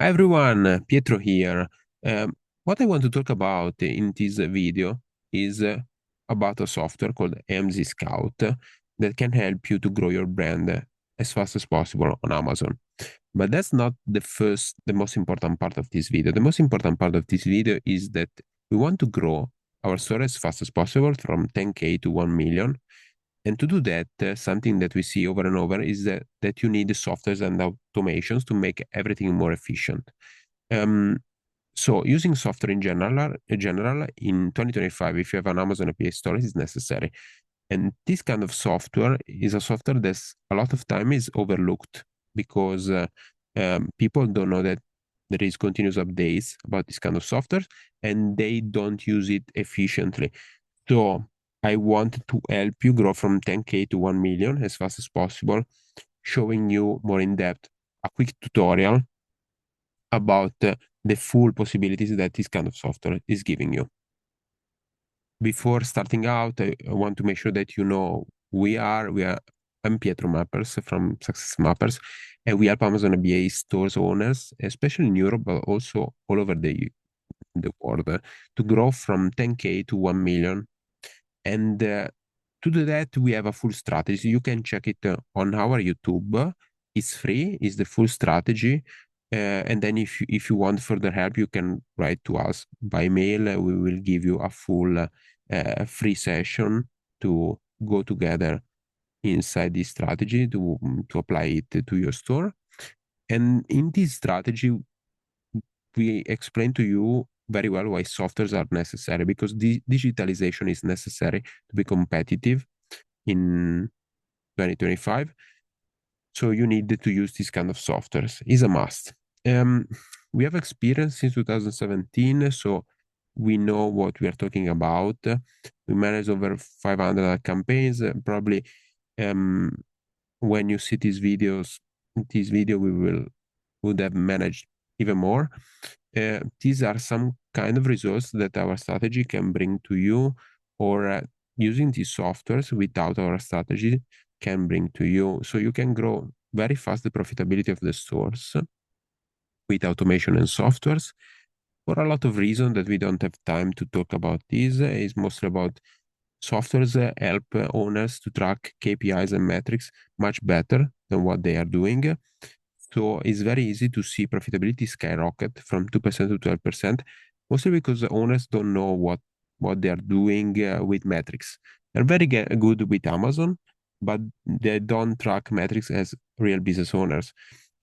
Hi everyone, Pietro here. What I want to talk about in this video is about a software called AMZscout that can help you to grow your brand as fast as possible on Amazon. But that's not the most important part of this video. The most important part of this video is that we want to grow our store as fast as possible from 10K to 1 million. And to do that, something that we see over and over is that you need the softwares and automations to make everything more efficient. Um, so using software in general in 2025, if you have an Amazon API store, is necessary. And this kind of software is a software that's a lot of time is overlooked because people don't know that there is continuous updates about this kind of software and they don't use it efficiently. So I wanted to help you grow from 10K to 1 million as fast as possible, showing you more in depth a quick tutorial about the full possibilities that this kind of software is giving you. Before starting out, I want to make sure that you know I'm Pietro Mappers from Success.mappers, and we help Amazon FBA stores owners, especially in Europe, but also all over the world, to grow from 10K to 1 million. And to do that, we have a full strategy. You can check it on our YouTube. It's free, it's the full strategy. And then if you want further help, you can write to us by mail. We will give you a full free session to go together inside this strategy to apply it to your store. And in this strategy, we explain to you very well why softwares are necessary because digitalization is necessary to be competitive in 2025. So you need to use this kind of softwares. Is a must. Um, we have experience since 2017, so we know what we are talking about. We manage over 500 campaigns. Probably when you see this video we would have managed even more. These are some kind of results that our strategy can bring to you, or using these softwares without our strategy can bring to you. So you can grow very fast the profitability of the stores with automation and softwares for a lot of reasons that we don't have time to talk about. This is mostly about softwares help owners to track KPIs and metrics much better than what they are doing. So it's very easy to see profitability skyrocket from 2% to 12%, mostly because the owners don't know what they are doing with metrics. They're very good with Amazon, but they don't track metrics as real business owners.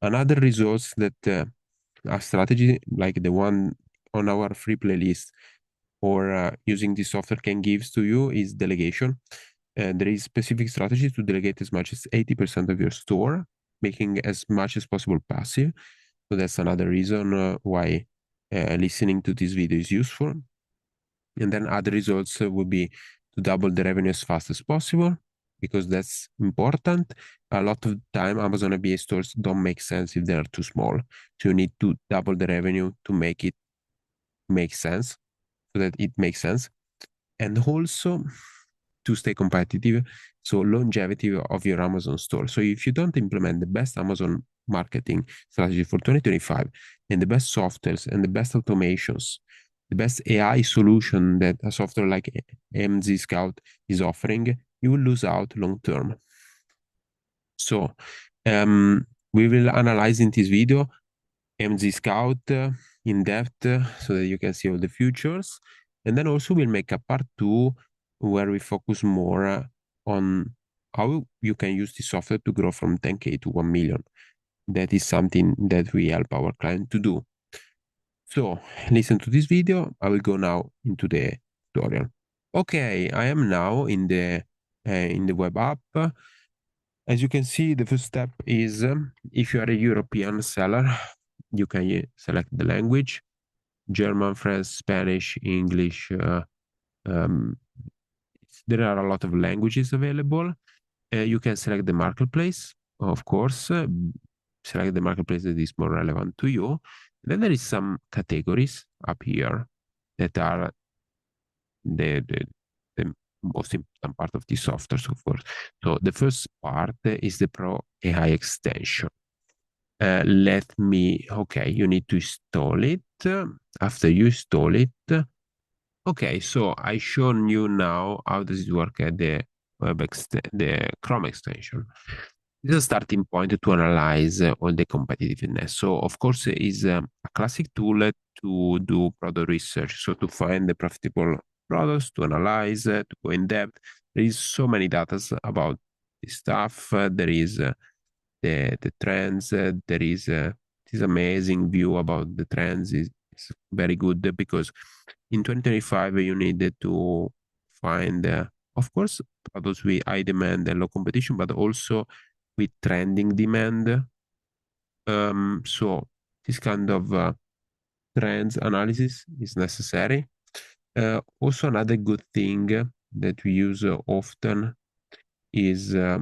Another results that a strategy like the one on our free playlist or using this software can give to you is delegation. There is specific strategy to delegate as much as 80% of your store, making as much as possible passive. So that's another reason why listening to this video is useful. And then other results would be to double the revenue as fast as possible, because that's important. A lot of time, Amazon FBA stores don't make sense if they are too small. So you need to double the revenue to make it make sense, so that it makes sense. And also to stay competitive, so longevity of your Amazon store. So if you don't implement the best Amazon marketing strategy for 2025 and the best softwares and the best automations, the best AI solution that a software like AMZscout is offering, you will lose out long term. So we will analyze in this video AMZscout in depth so that you can see all the features. And then also we'll make a part two where we focus more on how you can use the software to grow from 10K to 1 million. That is something that we help our client to do. So listen to this video. I will go now into the tutorial. Okay, I am now in the web app. As you can see, the first step is if you are a European seller, you can select the language: German, French, Spanish, English. Um, there are a lot of languages available. You can select the marketplace, of course. Select the marketplace that is more relevant to you. Then there is some categories up here that are the most important part of the software, of course. So the first part is the Pro AI extension. Okay, you need to install it. After you install it, okay, so I shown you now how does it work at the Chrome extension. This is a starting point to analyze all the competitiveness. So, of course, is a classic tool to do product research. So, to find the profitable products, to analyze, to go in depth. There is so many data about this stuff. There is the trends. There is this amazing view about the trends. Is very good because in 2025 you needed to find, of course, products with high demand and low competition, but also with trending demand. So this kind of trends analysis is necessary. Also, another good thing that we use often is uh,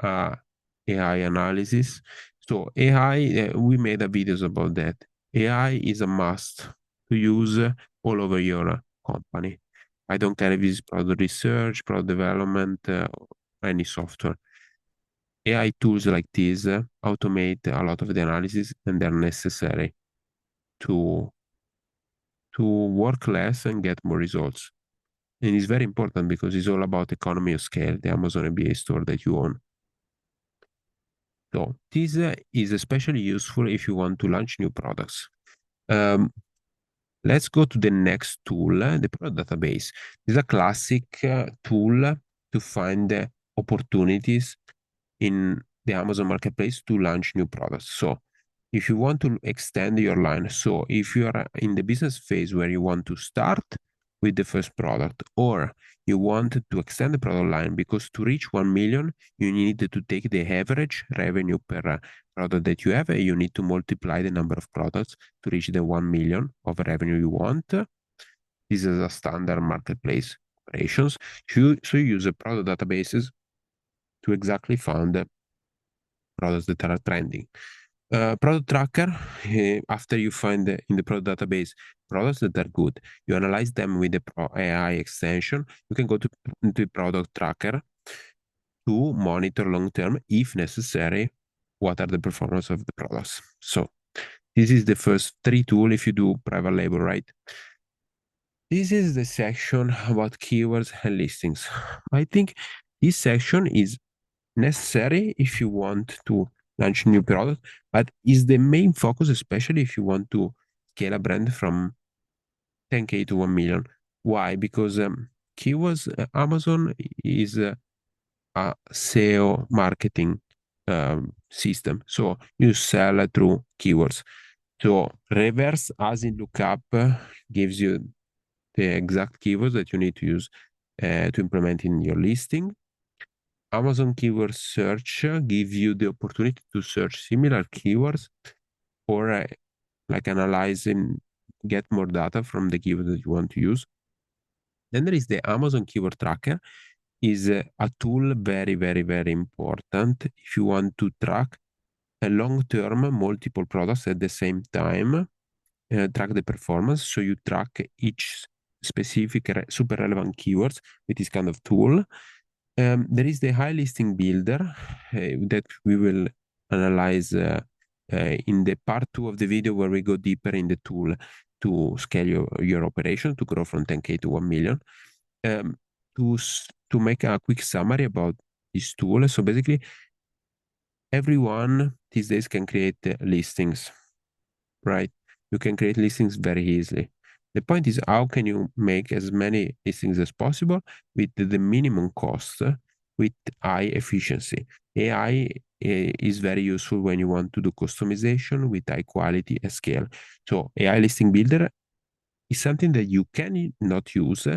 AI analysis. So AI, we made a videos about that. AI is a must to use all over your company. I don't care if it's product research, product development, or any software. AI tools like this automate a lot of the analysis, and they're necessary to work less and get more results. And it's very important because it's all about economy of scale, the Amazon FBA store that you own. So this is especially useful if you want to launch new products. Um, let's go to the next tool, the product database. This is a classic tool to find opportunities in the Amazon marketplace to launch new products. So if you want to extend your line, so if you are in the business phase where you want to start with the first product, or you want to extend the product line because to reach 1 million, you need to take the average revenue per product that you have, and you need to multiply the number of products to reach the 1 million of revenue you want. This is a standard marketplace operations. So you use a product databases to exactly find products that are trending. Product tracker, after you find in the product database products that are good, you analyze them with the AI extension. You can go to the product tracker to monitor long term, if necessary, what are the performance of the products. So this is the first three tool if you do private label, right? This is the section about keywords and listings. I think this section is necessary if you want to launch a new product, but is the main focus, especially if you want to scale a brand from 10K to 1 million. Why? Because keywords, Amazon is a SEO marketing system. So you sell through keywords. So reverse as in lookup gives you the exact keywords that you need to use to implement in your listing. Amazon keyword search give you the opportunity to search similar keywords or like analyze and get more data from the keyword that you want to use. Then there is the Amazon keyword tracker, is a tool very, very, very important if you want to track a long-term multiple products at the same time, track the performance. So you track each specific super relevant keywords with this kind of tool. There is the high listing builder that we will analyze in the part 2 of the video where we go deeper in the tool to scale your operation to grow from 10K to 1 million. Um, to make a quick summary about this tool. So basically, everyone these days can create listings, right? You can create listings very easily. The point is, how can you make as many listings as possible with the minimum cost with high efficiency? AI is very useful when you want to do customization with high quality and scale. So AI listing builder is something that you can not use,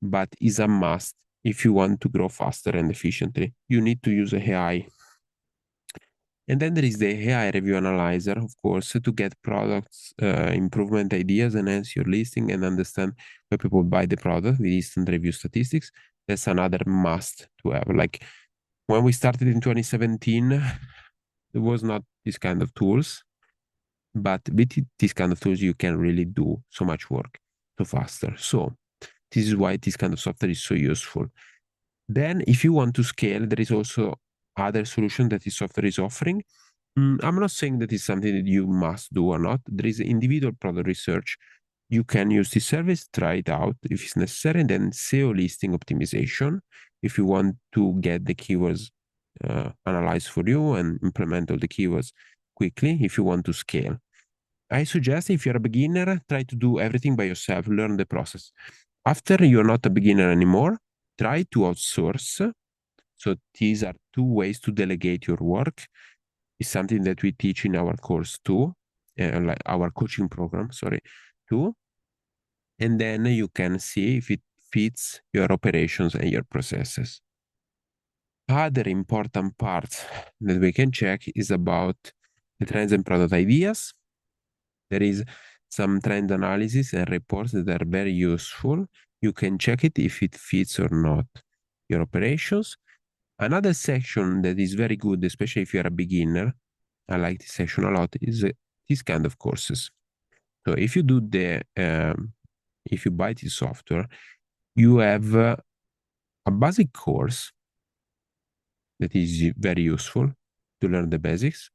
but is a must if you want to grow faster and efficiently. You need to use AI. And then there is the AI review analyzer, of course, to get products improvement ideas, enhance your listing, and understand where people buy the product with instant review statistics. That's another must to have. Like when we started in 2017, there was not this kind of tools, but with this kind of tools, you can really do so much work so faster. So this is why this kind of software is so useful. Then if you want to scale, there is also other solution that this software is offering. I'm not saying that is something that you must do or not. There is individual product research. You can use this service, try it out if it's necessary, and then SEO listing optimization if you want to get the keywords analyzed for you and implement all the keywords quickly if you want to scale. I suggest if you're a beginner, try to do everything by yourself, learn the process. After you're not a beginner anymore, try to outsource. So these are two ways to delegate your work. It's something that we teach in our course too, like our coaching program, sorry, too. And then you can see if it fits your operations and your processes. Other important parts that we can check is about the trends and product ideas. There is some trend analysis and reports that are very useful. You can check it if it fits or not your operations. Another section that is very good, especially if you're a beginner, I like this section a lot, is this kind of courses. So if you do if you buy this software, you have a basic course that is very useful to learn the basics.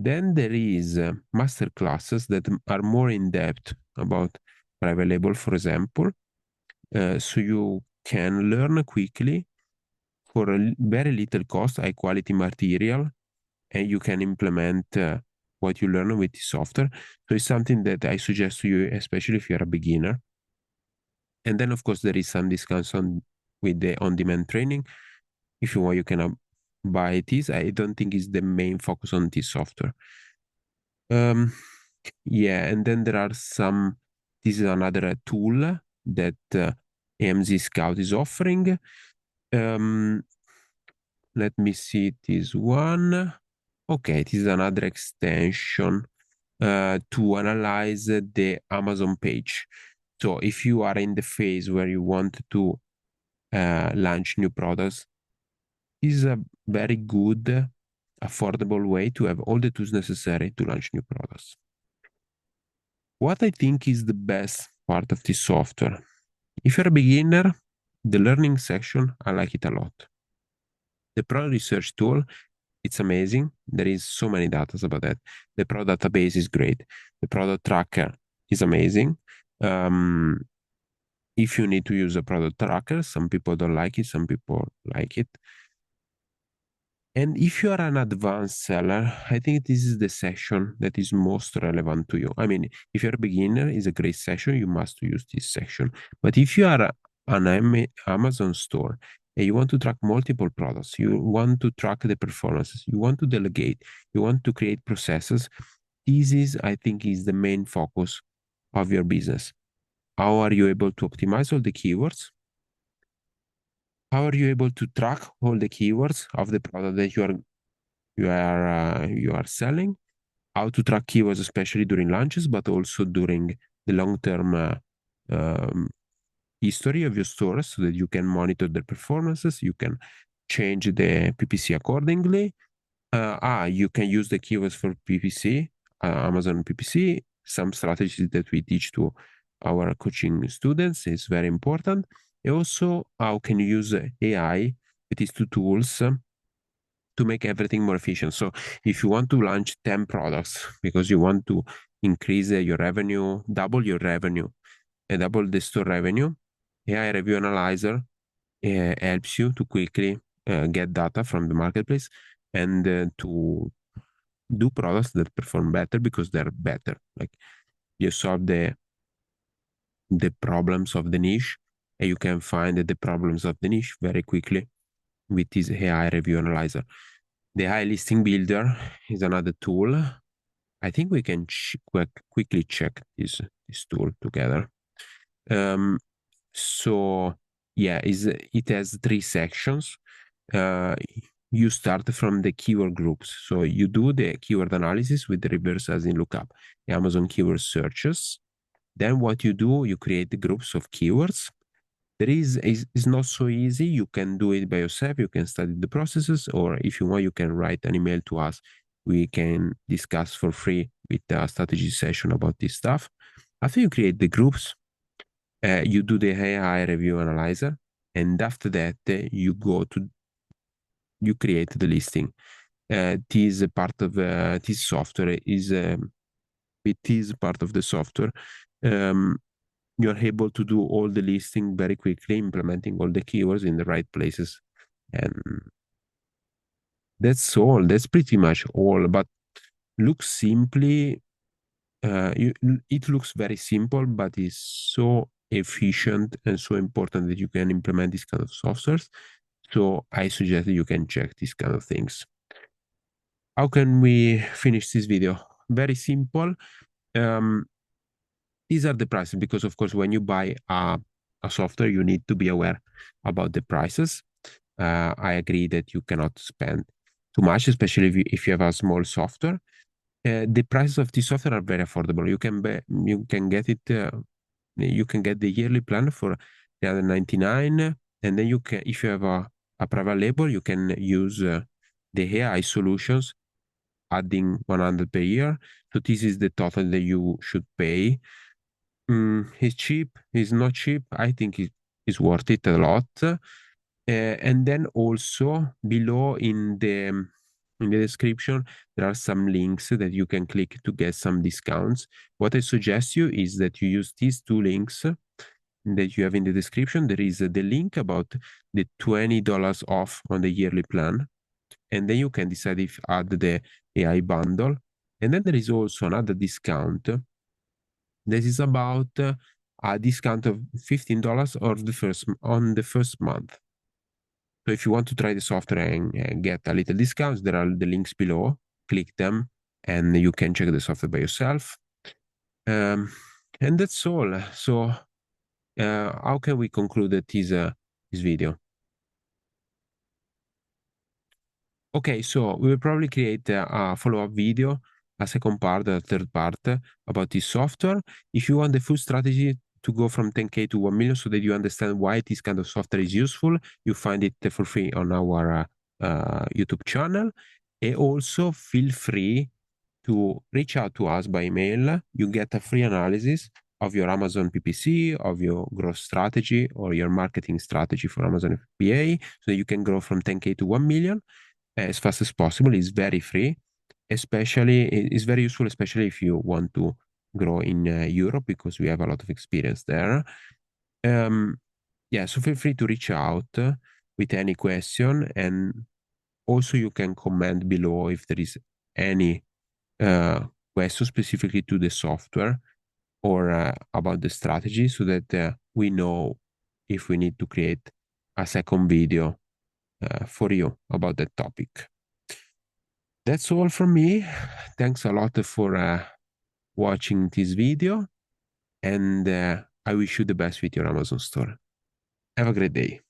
Then there is master classes that are more in depth about private label, for example. So you can learn quickly for a very little cost, high quality material, and you can implement what you learn with the software. So it's something that I suggest to you, especially if you're a beginner. And then, of course, there is some discounts with the on-demand training. If you want, you can buy this. I don't think it's the main focus on this software. Yeah, and then there are some. This is another tool that AMZscout is offering. Let me see this one. Okay, this is another extension to analyze the Amazon page. So if you are in the phase where you want to launch new products, this is a very good, affordable way to have all the tools necessary to launch new products. What I think is the best part of this software, if you're a beginner, the learning section, I like it a lot. The product research tool, it's amazing. There is so many data about that. The product database is great. The product tracker is amazing. If you need to use a product tracker, some people don't like it, some people like it. And if you are an advanced seller, I think this is the section that is most relevant to you. I mean, if you're a beginner, it's a great section. You must use this section. But if you are an Amazon store and you want to track multiple products, you want to track the performances, you want to delegate, you want to create processes, this is, I think, is the main focus of your business. How are you able to optimize all the keywords? How are you able to track all the keywords of the product that you are selling? How to track keywords, especially during launches, but also during the long-term um, history of your stores, so that you can monitor the performances. You can change the PPC accordingly. You can use the keywords for PPC, Amazon PPC. Some strategies that we teach to our coaching students is very important. And also, how can you use AI with these two tools to make everything more efficient? So, if you want to launch 10 products because you want to increase your revenue, double your revenue, and double the store revenue, AI Review Analyzer helps you to quickly get data from the marketplace and to do products that perform better because they're better. Like you solve the problems of the niche, and you can find the problems of the niche very quickly with this AI Review Analyzer. The AI Listing Builder is another tool. I think we can quickly check this tool together. So yeah, it has three sections. Uh, you start from the keyword groups. So you do the keyword analysis with the reverse as in lookup, Amazon keyword searches. Then what you do, you create the groups of keywords. There is not so easy. You can do it by yourself. You can study the processes, or if you want, you can write an email to us. We can discuss for free with a strategy session about this stuff. After you create the groups, you do the AI review analyzer, and after that, you create the listing. this part of this software is with this part of the software. Um, you're able to do all the listing very quickly, implementing all the keywords in the right places. And that's all. That's pretty much all. But looks simply, it looks very simple, but it's so efficient and so important that you can implement this kind of softwares. So I suggest that you can check these kind of things. How can we finish this video? Very simple. Um, these are the prices because, of course, when you buy a software, you need to be aware about the prices. I agree that you cannot spend too much, especially if you have a small software. The prices of this software are very affordable. You can get it. You can get the yearly plan for 399, and then you can, if you have a private label, you can use the AI solutions, adding 100 per year. So this is the total that you should pay. It's cheap. It's not cheap. I think it's worth it a lot. And then also below in the description, there are some links that you can click to get some discounts. What I suggest you is that you use these two links that you have in the description. There is the link about the $20 off on the yearly plan, and then you can decide if add the AI bundle. And then there is also another discount. This is about a discount of $15 on the first month. So if you want to try the software and get a little discounts, there are the links below. Click them, and you can check the software by yourself. And that's all. So how can we conclude this video? Okay, so we will probably create a follow-up video, a second part, a third part about this software. If you want the full strategy to go from 10K to 1 million so that you understand why this kind of software is useful, you find it for free on our YouTube channel. And also feel free to reach out to us by email. You get a free analysis of your Amazon PPC, of your growth strategy, or your marketing strategy for Amazon FBA, so you can grow from 10K to 1 million as fast as possible. It's very free, especially it's very useful, especially if you want to grow in Europe, because we have a lot of experience there. Yeah, so feel free to reach out with any question, and also you can comment below if there is any question specifically to the software or about the strategy, so that we know if we need to create a second video for you about that topic. That's all from me. Thanks a lot for watching this video, and I wish you the best with your Amazon store. Have a great day.